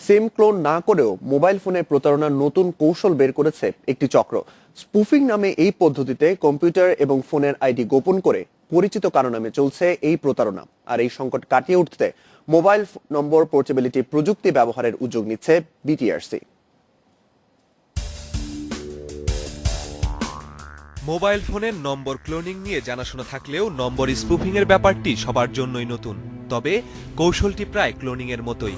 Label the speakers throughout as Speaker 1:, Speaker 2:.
Speaker 1: সিম clone না করেও mobile ফোনে প্রতারণার নতুন কৌশল বের করেছে একটি চক্র। স্পুফিং নামে এই পদ্ধতিতে কম্পিউটার এবং ফোনের আইডি গোপন করে পরিচিত কারো নামে চলছে এই প্রতারণা। আর এই সংকট কাটিয়ে উঠতে মোবাইল নম্বর পোর্টেবিলিটি প্রযুক্তি ব্যবহারের উদ্যোগ নিচ্ছে বিটিআরসি।
Speaker 2: মোবাইল ফোনের নম্বর ক্লোনিং নিয়ে জানাশোনা থাকলেও নম্বর স্পুফিং এর ব্যাপারটি সবার জন্যই নতুন। তবে কৌশলটি প্রায় ক্লোনিং এর মতোই।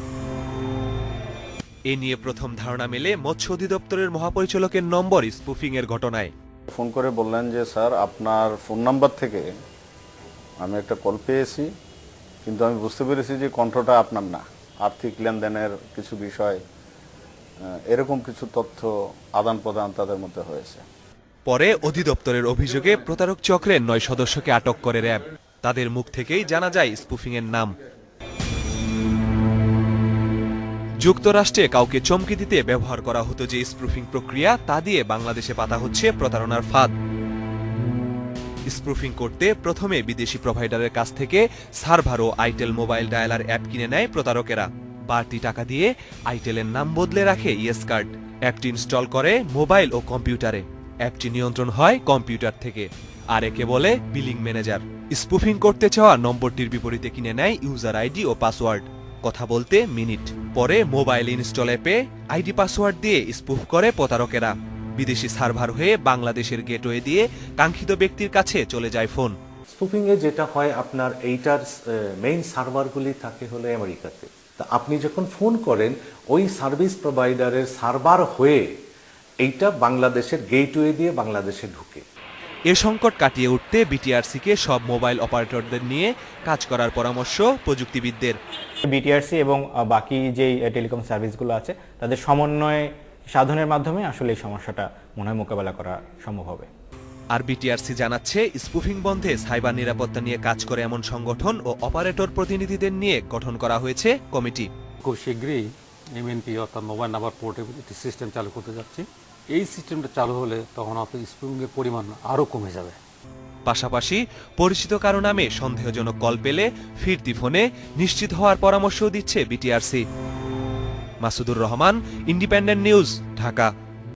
Speaker 2: এ নিয়ে প্রথম ধারণা মেলে মৎস্য অধিদপ্তরের মহাপরিচালকের নম্বর স্পুফিং এর ঘটনায়।
Speaker 3: ফোন করে বললেন যে স্যার আপনার ফোন নাম্বার থেকে আমি একটা কল পেয়েছি, কিন্তু আমি বুঝতে পেরেছি যে কণ্ঠটা আপনার না, আর্থিক লেনদেনের কিছু বিষয়, এরকম কিছু তথ্য আদান প্রদান তাদের মধ্যে হয়েছে।
Speaker 2: পরে অধিদপ্তরের অভিযোগে প্রতারক চক্রের ৯ সদস্যকে আটক করে র্যাব। তাদের মুখ থেকেই জানা যায় স্পুফিং এর নাম। যুক্তরাষ্ট্রে কাউকে চমকে দিতে ব্যবহার করা হতো যে স্পুফিং প্রক্রিয়া, তা দিয়ে বাংলাদেশে পাতা হচ্ছে প্রতারণার ফাঁদ। স্পুফিং করতে প্রথমে বিদেশি প্রোভাইডারের কাছ থেকে সার্ভার ও আইটেল মোবাইল ডায়ালার অ্যাপ কিনে নেয় প্রতারকেরা। বাড়তি টাকা দিয়ে আইটেলের নাম বদলে রাখে ইয়েস কার্ড। অ্যাপটি ইনস্টল করে মোবাইল ও কম্পিউটারে। অ্যাপটি নিয়ন্ত্রণ হয় কম্পিউটার থেকে, আর একে বলে বিলিং ম্যানেজার। স্পুফিং করতে চাওয়া নম্বরটির বিপরীতে কিনে নেয় ইউজার আইডি ও পাসওয়ার্ড, কথা বলতে মিনিট। পরে মোবাইল ইনস্টল অ্যাপে আইডি পাসওয়ার্ড দিয়ে স্পুফ করে প্রতারকেরা। বিদেশি সার্ভার হয়ে বাংলাদেশের গেটওয়ে দিয়ে কাঙ্ক্ষিত ব্যক্তির কাছে চলে যায় ফোন।
Speaker 4: স্পুফিং এ যেটা হয়, আপনার এইটার মেইন সার্ভারগুলি থাকে হলো আমেরিকাতে। তা আপনি যখন ফোন করেন, ওই সার্ভিস প্রোভাইডারের সার্ভার হয়ে এইটা বাংলাদেশের গেটওয়ে দিয়ে বাংলাদেশে ঢুকে।
Speaker 2: এ সংকট কাটিয়ে উঠতে বিটিআরসিকে সব মোবাইল অপারেটরদের নিয়ে কাজ করার পরামর্শ প্রযুক্তিবিদদের।
Speaker 5: বিটিআরসি এবং বাকি যেই টেলিকম সার্ভিসগুলো আছে তাদের সমন্বয় সাধনের মাধ্যমে আসলে এই সমস্যাটা মনে হয় মোকাবেলা করা সম্ভব হবে।
Speaker 2: আর বিটিআরসি জানাচ্ছে, স্পুফিং বন্ধে সাইবার নিরাপত্তা নিয়ে কাজ করে এমন সংগঠন ও অপারেটর প্রতিনিধিদের নিয়ে গঠন করা হয়েছে কমিটি।
Speaker 6: খুব শীঘ্রই এমএনপি অর্থাৎ মোবাইল নাম্বার পোর্টেবিলিটি সিস্টেম চালু করতে যাচ্ছি। এই সিস্টেমটা চালু হলে তখন আপনার স্পুফিংয়ের পরিমাণ আরও কমে যাবে।
Speaker 2: পাশাপাশি পরিচিত কারো নামে সন্দেহজনক কল পেলে ফিরতি ফোনে নিশ্চিত হওয়ার পরামর্শ দিচ্ছে BTRC. Masudur Rahman, independent news, Dhaka.